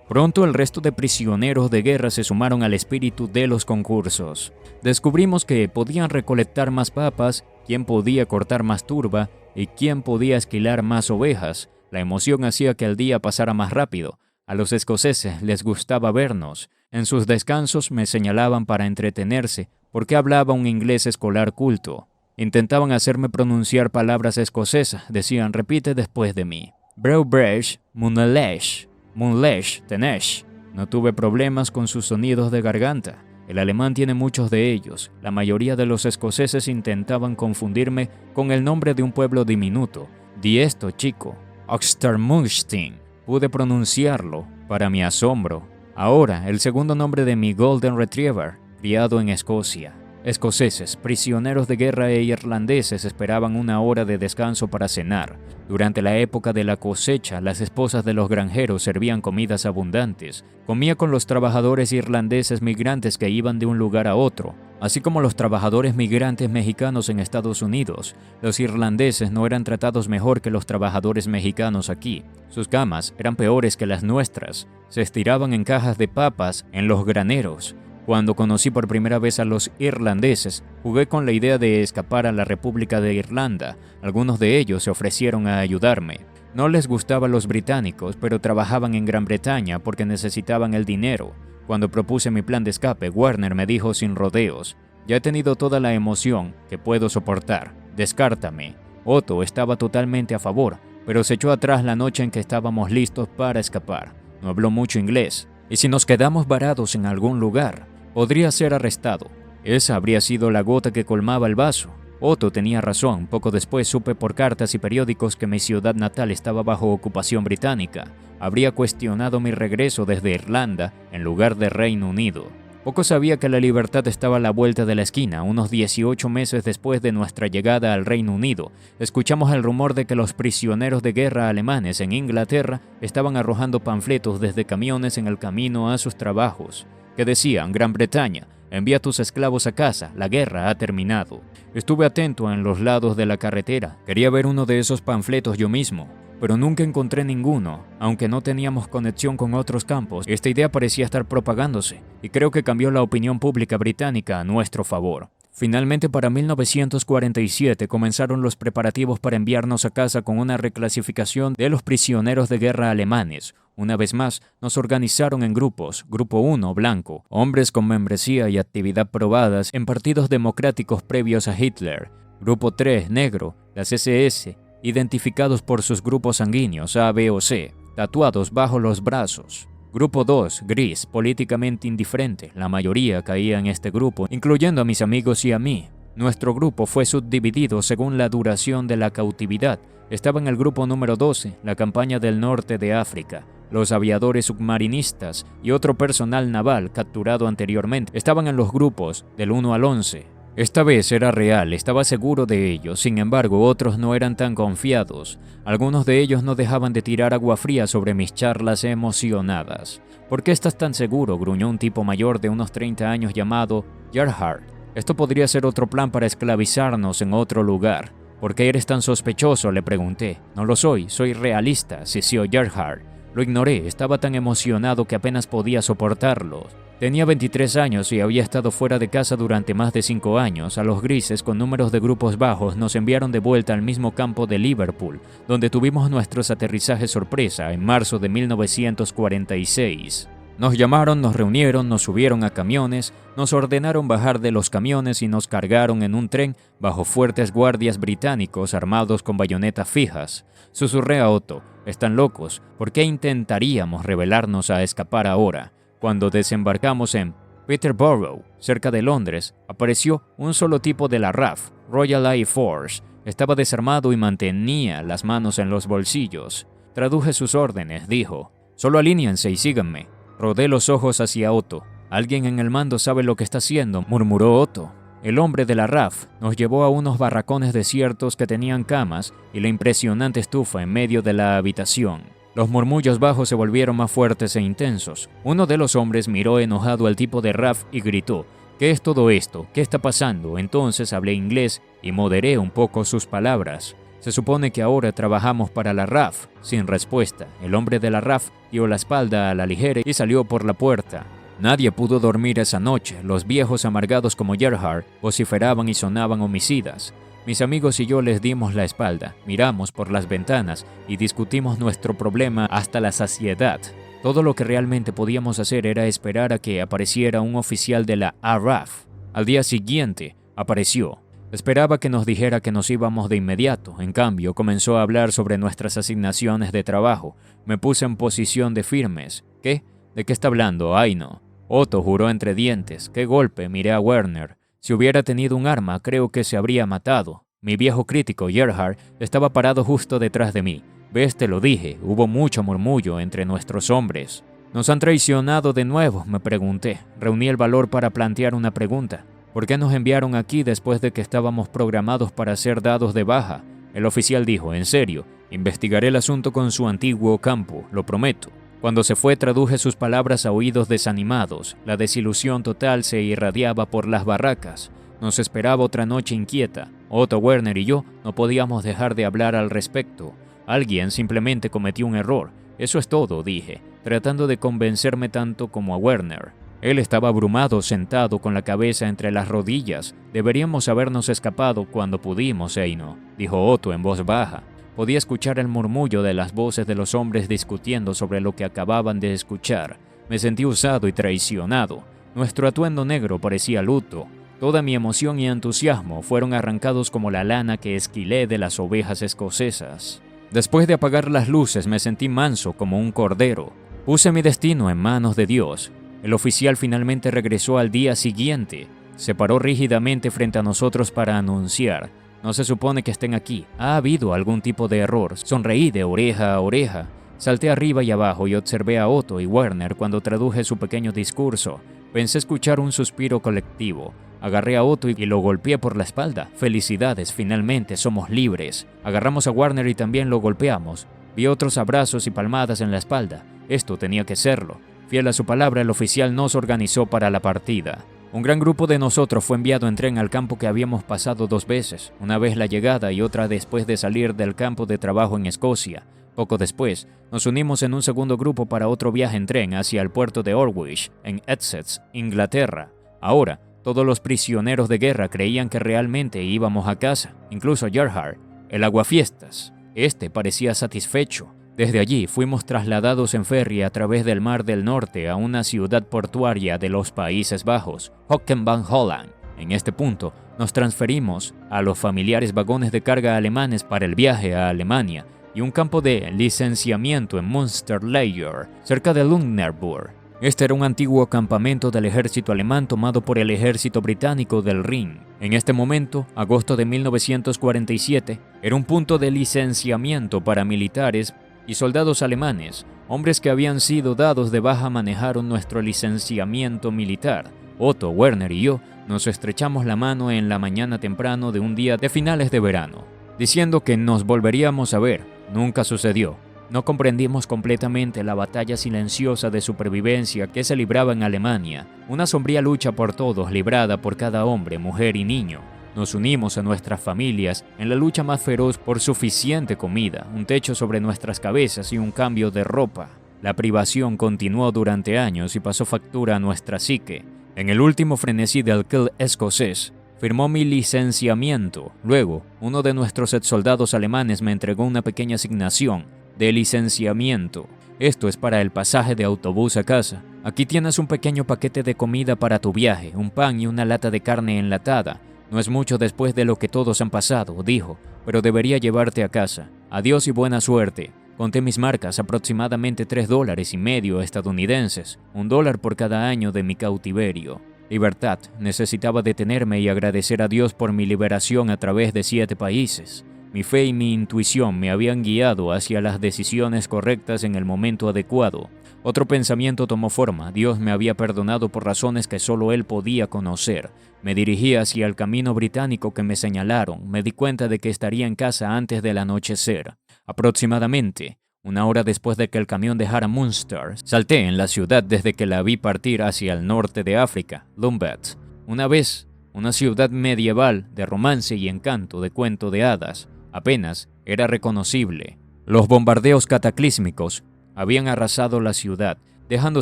Pronto el resto de prisioneros de guerra se sumaron al espíritu de los concursos. Descubrimos que podían recolectar más papas, quién podía cortar más turba y quién podía esquilar más ovejas. La emoción hacía que el día pasara más rápido. A los escoceses les gustaba vernos. En sus descansos me señalaban para entretenerse porque hablaba un inglés escolar culto. Intentaban hacerme pronunciar palabras escocesas. Decían, repite después de mí. Brewbresh, Munalesh, Munlesh, Tenesh. No tuve problemas con sus sonidos de garganta. El alemán tiene muchos de ellos. La mayoría de los escoceses intentaban confundirme con el nombre de un pueblo diminuto. Di esto, chico. Oxtermunstein. Pude pronunciarlo, para mi asombro. Ahora, el segundo nombre de mi Golden Retriever, criado en Escocia. Escoceses, prisioneros de guerra e irlandeses esperaban una hora de descanso para cenar. Durante la época de la cosecha, las esposas de los granjeros servían comidas abundantes. Comía con los trabajadores irlandeses migrantes que iban de un lugar a otro, así como los trabajadores migrantes mexicanos en Estados Unidos. Los irlandeses no eran tratados mejor que los trabajadores mexicanos aquí. Sus camas eran peores que las nuestras. Se estiraban en cajas de papas en los graneros. Cuando conocí por primera vez a los irlandeses, jugué con la idea de escapar a la República de Irlanda. Algunos de ellos se ofrecieron a ayudarme. No les gustaban los británicos, pero trabajaban en Gran Bretaña porque necesitaban el dinero. Cuando propuse mi plan de escape, Werner me dijo sin rodeos, ya he tenido toda la emoción que puedo soportar, descártame. Otto estaba totalmente a favor, pero se echó atrás la noche en que estábamos listos para escapar. No habló mucho inglés, y si nos quedamos varados en algún lugar, podría ser arrestado. Esa habría sido la gota que colmaba el vaso. Otto tenía razón. Poco después supe por cartas y periódicos que mi ciudad natal estaba bajo ocupación británica. Habría cuestionado mi regreso desde Irlanda en lugar de Reino Unido. Poco sabía que la libertad estaba a la vuelta de la esquina. Unos 18 meses después de nuestra llegada al Reino Unido, escuchamos el rumor de que los prisioneros de guerra alemanes en Inglaterra estaban arrojando panfletos desde camiones en el camino a sus trabajos, que decían, Gran Bretaña, envía tus esclavos a casa, la guerra ha terminado. Estuve atento en los lados de la carretera. Quería ver uno de esos panfletos yo mismo, pero nunca encontré ninguno. Aunque no teníamos conexión con otros campos, esta idea parecía estar propagándose, y creo que cambió la opinión pública británica a nuestro favor. Finalmente, para 1947 comenzaron los preparativos para enviarnos a casa con una reclasificación de los prisioneros de guerra alemanes. Una vez más, nos organizaron en grupos. Grupo 1, blanco, hombres con membresía y actividad probadas en partidos democráticos previos a Hitler. Grupo 3, negro, las SS, identificados por sus grupos sanguíneos A, B o C, tatuados bajo los brazos. Grupo 2, gris, políticamente indiferente. La mayoría caía en este grupo, incluyendo a mis amigos y a mí. Nuestro grupo fue subdividido según la duración de la cautividad. Estaba en el grupo número 12, la campaña del norte de África. Los aviadores submarinistas y otro personal naval capturado anteriormente estaban en los grupos del 1 al 11. Esta vez era real, estaba seguro de ello. Sin embargo, otros no eran tan confiados. Algunos de ellos no dejaban de tirar agua fría sobre mis charlas emocionadas. ¿Por qué estás tan seguro?, gruñó un tipo mayor de unos 30 años llamado Gerhard. Esto podría ser otro plan para esclavizarnos en otro lugar. ¿Por qué eres tan sospechoso?, le pregunté. No lo soy realista, sisió Gerhard. Lo ignoré, estaba tan emocionado que apenas podía soportarlo. Tenía 23 años y había estado fuera de casa durante más de 5 años. A los grises, con números de grupos bajos, nos enviaron de vuelta al mismo campo de Liverpool, donde tuvimos nuestros aterrizajes sorpresa en marzo de 1946. Nos llamaron, nos reunieron, nos subieron a camiones, nos ordenaron bajar de los camiones y nos cargaron en un tren bajo fuertes guardias británicos armados con bayonetas fijas. Susurré a Otto: «Están locos, ¿por qué intentaríamos rebelarnos a escapar ahora?» Cuando desembarcamos en Peterborough, cerca de Londres, apareció un solo tipo de la RAF, Royal Air Force. Estaba desarmado y mantenía las manos en los bolsillos. Traduje sus órdenes, dijo: «Solo alíñense y síganme». Rodé los ojos hacia Otto. «Alguien en el mando sabe lo que está haciendo», murmuró Otto. El hombre de la RAF nos llevó a unos barracones desiertos que tenían camas y la impresionante estufa en medio de la habitación. Los murmullos bajos se volvieron más fuertes e intensos. Uno de los hombres miró enojado al tipo de RAF y gritó: «¿Qué es todo esto? ¿Qué está pasando?». Entonces hablé inglés y moderé un poco sus palabras. «Se supone que ahora trabajamos para la RAF». Sin respuesta, el hombre de la RAF dio la espalda a la ligera y salió por la puerta. Nadie pudo dormir esa noche. Los viejos amargados como Gerhard vociferaban y sonaban homicidas. Mis amigos y yo les dimos la espalda, miramos por las ventanas y discutimos nuestro problema hasta la saciedad. Todo lo que realmente podíamos hacer era esperar a que apareciera un oficial de la RAF. Al día siguiente, apareció. Esperaba que nos dijera que nos íbamos de inmediato. En cambio, comenzó a hablar sobre nuestras asignaciones de trabajo. Me puse en posición de firmes. «¿Qué? ¿De qué está hablando? Ay, no». Otto juró entre dientes. «¡Qué golpe!». Miré a Werner. Si hubiera tenido un arma, creo que se habría matado. Mi viejo crítico, Gerhard, estaba parado justo detrás de mí. «¿Ves? Te lo dije». Hubo mucho murmullo entre nuestros hombres. «¿Nos han traicionado de nuevo?», me pregunté. Reuní el valor para plantear una pregunta. «¿Por qué nos enviaron aquí después de que estábamos programados para ser dados de baja?». El oficial dijo: «En serio, investigaré el asunto con su antiguo campo, lo prometo». Cuando se fue, traduje sus palabras a oídos desanimados. La desilusión total se irradiaba por las barracas. Nos esperaba otra noche inquieta. Otto, Werner y yo no podíamos dejar de hablar al respecto. Alguien simplemente cometió un error. Eso es todo, dije, tratando de convencerme tanto como a Werner. Él estaba abrumado, sentado con la cabeza entre las rodillas. «Deberíamos habernos escapado cuando pudimos, Eino», dijo Otto en voz baja. Podía escuchar el murmullo de las voces de los hombres discutiendo sobre lo que acababan de escuchar. Me sentí usado y traicionado. Nuestro atuendo negro parecía luto. Toda mi emoción y entusiasmo fueron arrancados como la lana que esquilé de las ovejas escocesas. Después de apagar las luces, me sentí manso como un cordero. Puse mi destino en manos de Dios. El oficial finalmente regresó al día siguiente. Se paró rígidamente frente a nosotros para anunciar: «No se supone que estén aquí. Ha habido algún tipo de error». Sonreí de oreja a oreja. Salté arriba y abajo y observé a Otto y Werner cuando traduje su pequeño discurso. Pensé escuchar un suspiro colectivo. Agarré a Otto y lo golpeé por la espalda. «Felicidades, finalmente somos libres». Agarramos a Werner y también lo golpeamos. Vi otros abrazos y palmadas en la espalda. Esto tenía que serlo. Fiel a su palabra, el oficial nos organizó para la partida. Un gran grupo de nosotros fue enviado en tren al campo que habíamos pasado 2 veces, una vez la llegada y otra después de salir del campo de trabajo en Escocia. Poco después, nos unimos en un segundo grupo para otro viaje en tren hacia el puerto de Orwich, en Essex, Inglaterra. Ahora, todos los prisioneros de guerra creían que realmente íbamos a casa, incluso Gerhard, el aguafiestas. Este parecía satisfecho. Desde allí fuimos trasladados en ferry a través del Mar del Norte a una ciudad portuaria de los Países Bajos, Hocken van Holland. En este punto, nos transferimos a los familiares vagones de carga alemanes para el viaje a Alemania y un campo de licenciamiento en Münsterleder, cerca de Lüneburg. Este era un antiguo campamento del ejército alemán tomado por el ejército británico del Rin. En este momento, agosto de 1947, era un punto de licenciamiento para militares y soldados alemanes. Hombres que habían sido dados de baja manejaron nuestro licenciamiento militar. Otto, Werner y yo nos estrechamos la mano en la mañana temprano de un día de finales de verano, diciendo que nos volveríamos a ver. Nunca sucedió. No comprendimos completamente la batalla silenciosa de supervivencia que se libraba en Alemania, una sombría lucha por todos librada por cada hombre, mujer y niño. Nos unimos a nuestras familias en la lucha más feroz por suficiente comida, un techo sobre nuestras cabezas y un cambio de ropa. La privación continuó durante años y pasó factura a nuestra psique. En el último frenesí del Kiel escocés, firmó mi licenciamiento. Luego, uno de nuestros exsoldados alemanes me entregó una pequeña asignación de licenciamiento. Esto es para el pasaje de autobús a casa. Aquí tienes un pequeño paquete de comida para tu viaje, un pan y una lata de carne enlatada. No es mucho después de lo que todos han pasado, dijo, pero debería llevarte a casa. Adiós y buena suerte. Conté mis marcas, aproximadamente $3.50 estadounidenses, $1 por cada año de mi cautiverio. Libertad, necesitaba detenerme y agradecer a Dios por mi liberación a través de 7 países. Mi fe y mi intuición me habían guiado hacia las decisiones correctas en el momento adecuado. Otro pensamiento tomó forma. Dios me había perdonado por razones que solo Él podía conocer. Me dirigí hacia el camino británico que me señalaron. Me di cuenta de que estaría en casa antes del anochecer. Aproximadamente 1 hora después de que el camión dejara Munster, salté en la ciudad desde que la vi partir hacia el norte de África, Lombat. Una vez, una ciudad medieval de romance y encanto de cuento de hadas, apenas era reconocible. Los bombardeos cataclísmicos habían arrasado la ciudad, dejando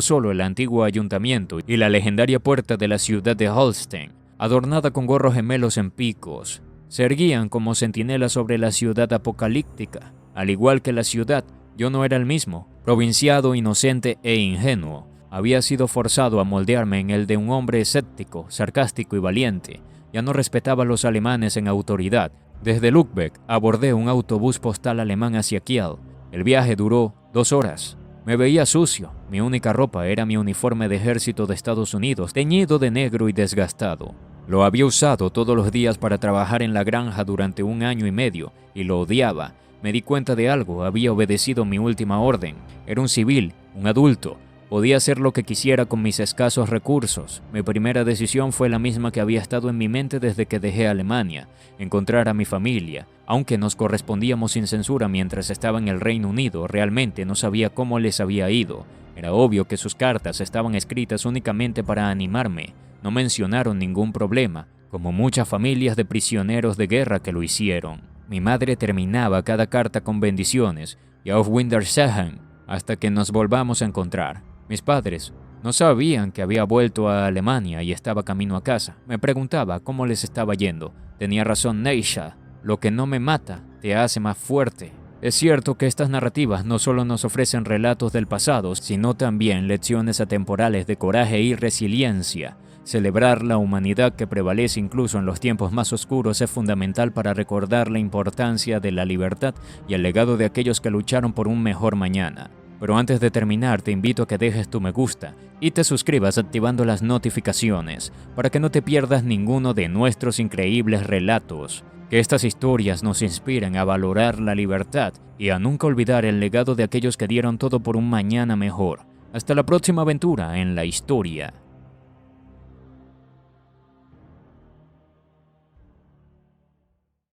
solo el antiguo ayuntamiento y la legendaria puerta de la ciudad de Holstein, adornada con gorros gemelos en picos. Se erguían como centinelas sobre la ciudad apocalíptica. Al igual que la ciudad, yo no era el mismo. Provinciado, inocente e ingenuo, había sido forzado a moldearme en el de un hombre escéptico, sarcástico y valiente. Ya no respetaba a los alemanes en autoridad. Desde Lübeck abordé un autobús postal alemán hacia Kiel. El viaje duró 2 horas. Me veía sucio. Mi única ropa era mi uniforme de ejército de Estados Unidos, teñido de negro y desgastado. Lo había usado todos los días para trabajar en la granja durante 1 año y medio, y lo odiaba. Me di cuenta de algo, había obedecido mi última orden. Era un civil, un adulto. Podía hacer lo que quisiera con mis escasos recursos. Mi primera decisión fue la misma que había estado en mi mente desde que dejé Alemania: encontrar a mi familia. Aunque nos correspondíamos sin censura mientras estaba en el Reino Unido, realmente no sabía cómo les había ido. Era obvio que sus cartas estaban escritas únicamente para animarme. No mencionaron ningún problema, como muchas familias de prisioneros de guerra que lo hicieron. Mi madre terminaba cada carta con bendiciones y Auf Wiedersehen hasta que nos volvamos a encontrar. Mis padres no sabían que había vuelto a Alemania y estaba camino a casa. Me preguntaba cómo les estaba yendo. Tenía razón Neisha, lo que no me mata te hace más fuerte. Es cierto que estas narrativas no solo nos ofrecen relatos del pasado, sino también lecciones atemporales de coraje y resiliencia. Celebrar la humanidad que prevalece incluso en los tiempos más oscuros es fundamental para recordar la importancia de la libertad y el legado de aquellos que lucharon por un mejor mañana. Pero antes de terminar, te invito a que dejes tu me gusta y te suscribas activando las notificaciones para que no te pierdas ninguno de nuestros increíbles relatos. Que estas historias nos inspiren a valorar la libertad y a nunca olvidar el legado de aquellos que dieron todo por un mañana mejor. Hasta la próxima aventura en la historia.